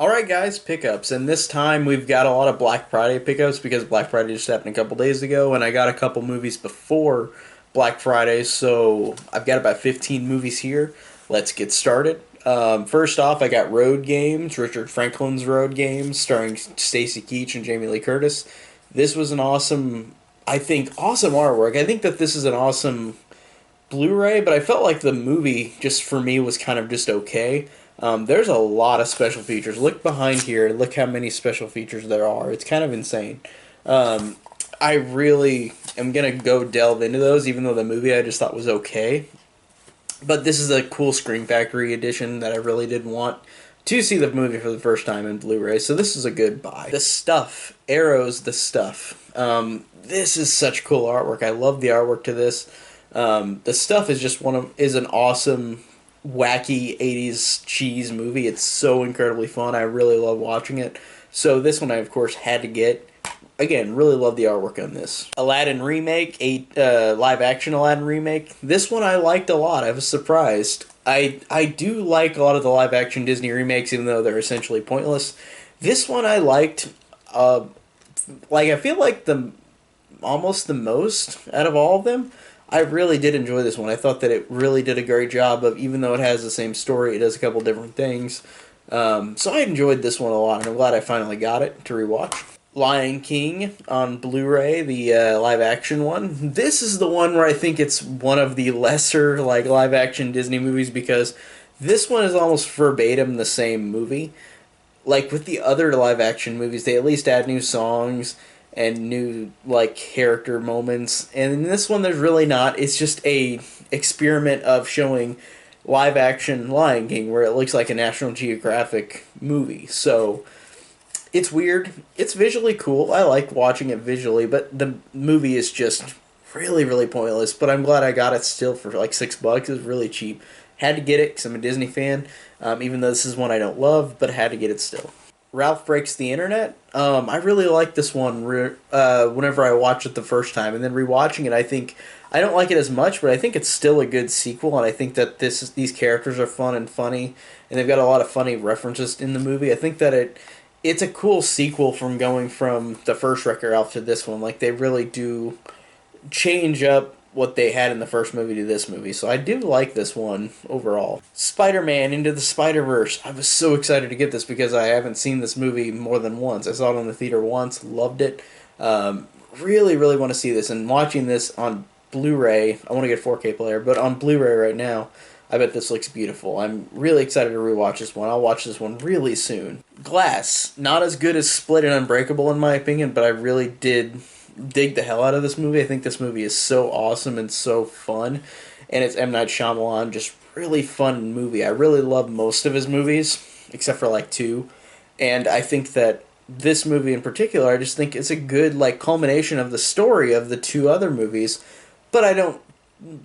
Alright guys, pickups, and this time we've got a lot of Black Friday pickups because Black Friday just happened a couple days ago, and I got a couple movies before Black Friday, so I've got about 15 movies here. Let's get started. First off, I got Road Games, Richard Franklin's Road Games, starring Stacy Keach and Jamie Lee Curtis. This was an awesome, I think, awesome artwork. I think that this is an awesome Blu-ray, but I felt like the movie, just for me, was kind of just okay. There's a lot of special features. Look behind here. Look how many special features there are. It's kind of insane. I really am going to go delve into those, even though the movie I just thought was okay. But this is a cool Scream Factory edition that I really did want to see the movie for the first time in Blu-ray, so this is a good buy. The Stuff. Arrow's The Stuff. This is such cool artwork. I love the artwork to this. The Stuff is just is an awesome, wacky 80s cheese movie. It's so incredibly fun. I really love watching it. So this one I, of course, had to get. Again, really love the artwork on this. Aladdin remake, a live-action Aladdin remake. This one I liked a lot. I was surprised. I do like a lot of the live-action Disney remakes, even though they're essentially pointless. This one I liked. I feel like almost the most out of all of them. I really did enjoy this one. I thought that it really did a great job of, even though it has the same story, it does a couple different things. So I enjoyed this one a lot, and I'm glad I finally got it to rewatch. Lion King on Blu-ray, the live-action one. This is the one where I think it's one of the lesser live-action Disney movies because this one is almost verbatim the same movie. Like with the other live-action movies, they at least add new songs and new character moments, and in this one there's really not. It's just a experiment of showing live action Lion King where it looks like a National Geographic movie. So it's weird. It's visually cool. I like watching it visually, but the movie is just really pointless. But I'm glad I got it still for like $6. It was really cheap. Had to get it because I'm a Disney fan, even though this is one I don't love, but I had to get it still. Ralph Breaks the Internet. I really like this one whenever I watch it the first time, and then rewatching it, I think I don't like it as much, but I think it's still a good sequel, and I think that these characters are fun and funny, and they've got a lot of funny references in the movie. I think that it's a cool sequel from going from the first Wreck-It Ralph to this one. Like, they really do change up what they had in the first movie to this movie. So I do like this one overall. Spider-Man Into the Spider-Verse. I was so excited to get this because I haven't seen this movie more than once. I saw it in the theater once, loved it. Really want to see this. And watching this on Blu-ray, I want to get a 4K player, but on Blu-ray right now, I bet this looks beautiful. I'm really excited to rewatch this one. I'll watch this one really soon. Glass. Not as good as Split and Unbreakable in my opinion, but I really did dig the hell out of this movie. I think this movie is so awesome and so fun, and it's M. Night Shyamalan, just really fun movie. I really love most of his movies, except for like two, and I think that this movie in particular, I just think it's a good culmination of the story of the two other movies, but I don't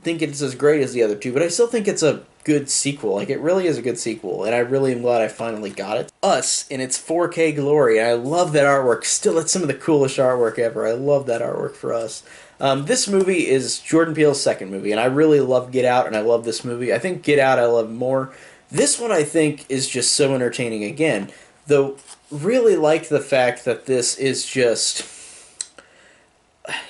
think it's as great as the other two, but I still think it's a good sequel. It really is a good sequel, and I really am glad I finally got it. Us in its 4K glory. I love that artwork. Still, it's some of the coolest artwork ever. I love that artwork for Us. This movie is Jordan Peele's second movie, and I really love Get Out, and I love this movie. I think Get Out I love more. This one I think is just so entertaining again, though really like the fact that this is just...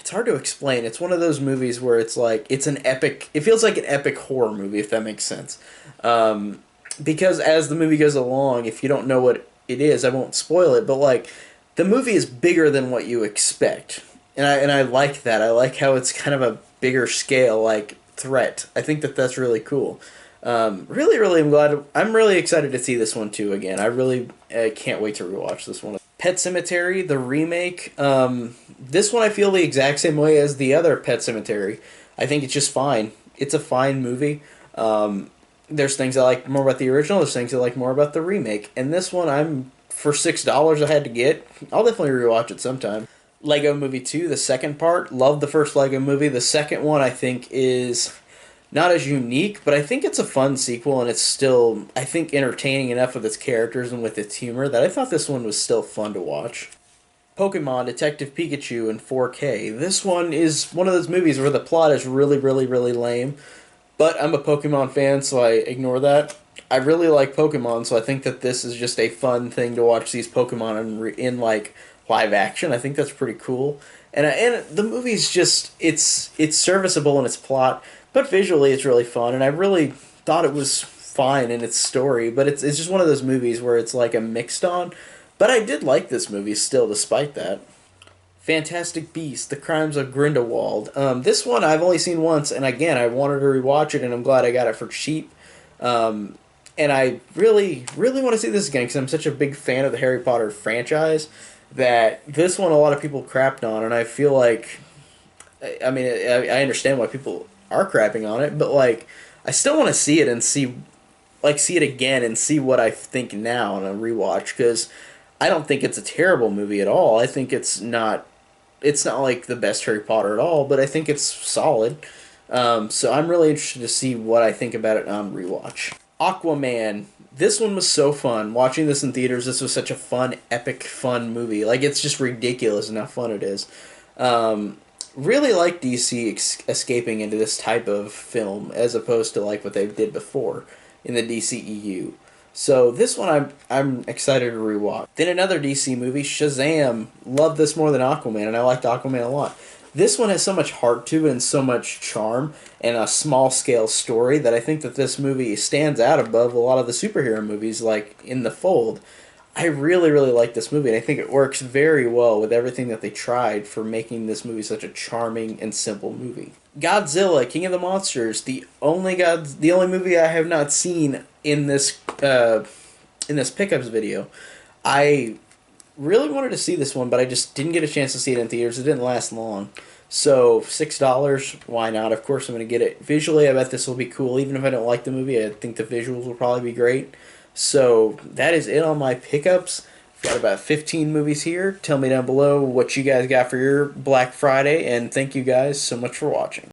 It's hard to explain. It's one of those movies where it's an epic... It feels like an epic horror movie, if that makes sense. Because as the movie goes along, if you don't know what it is, I won't spoil it, but the movie is bigger than what you expect. And I like that. I like how it's kind of a bigger scale, threat. I think that that's really cool. Really I'm really excited to see this one too again. I really can't wait to rewatch this one. Pet Sematary, the remake. This one I feel the exact same way as the other Pet Sematary. I think it's just fine. It's a fine movie. There's things I like more about the original. There's things I like more about the remake. And this one, for $6 I had to get. I'll definitely rewatch it sometime. Lego Movie 2, the second part. Love the first Lego movie. The second one I think is not as unique, but I think it's a fun sequel, and it's still, I think, entertaining enough with its characters and with its humor that I thought this one was still fun to watch. Pokemon Detective Pikachu in 4K. This one is one of those movies where the plot is really lame, but I'm a Pokemon fan, so I ignore that. I really like Pokemon, so I think that this is just a fun thing to watch these Pokemon in like live action. I think that's pretty cool. And the movie's just it's serviceable in its plot, but visually it's really fun. And I really thought it was fine in its story, but it's just one of those movies where it's like a mixed on. But I did like this movie still, despite that. Fantastic Beasts: The Crimes of Grindelwald. This one I've only seen once, and again I wanted to rewatch it, and I'm glad I got it for cheap. Um, and I really, really want to see this again because I'm such a big fan of the Harry Potter franchise that this one a lot of people crapped on, and I feel like, I mean, I understand why people are crapping on it, but like, I still want to see it and see it again and see what I think now on a rewatch because I don't think it's a terrible movie at all. I think it's not like the best Harry Potter at all, but I think it's solid. So I'm really interested to see what I think about it on rewatch. Aquaman. This one was so fun. Watching this in theaters, this was such a fun, epic, fun movie. Like, it's just ridiculous and how fun it is. Really like DC escaping into this type of film as opposed to like what they did before in the DCEU. So this one I'm excited to rewatch. Then another DC movie, Shazam. Love this more than Aquaman, and I liked Aquaman a lot. This one has so much heart to it and so much charm and a small scale story that I think that this movie stands out above a lot of the superhero movies like In the Fold. I really, really like this movie, and I think it works very well with everything that they tried for making this movie such a charming and simple movie. Godzilla, King of the Monsters, the only movie I have not seen in this pickups video. I really wanted to see this one, but I just didn't get a chance to see it in theaters. It didn't last long. So, $6, why not? Of course I'm going to get it. Visually, I bet this will be cool. Even if I don't like the movie, I think the visuals will probably be great. So, that is it on my pickups. I've got about 15 movies here. Tell me down below what you guys got for your Black Friday, and thank you guys so much for watching.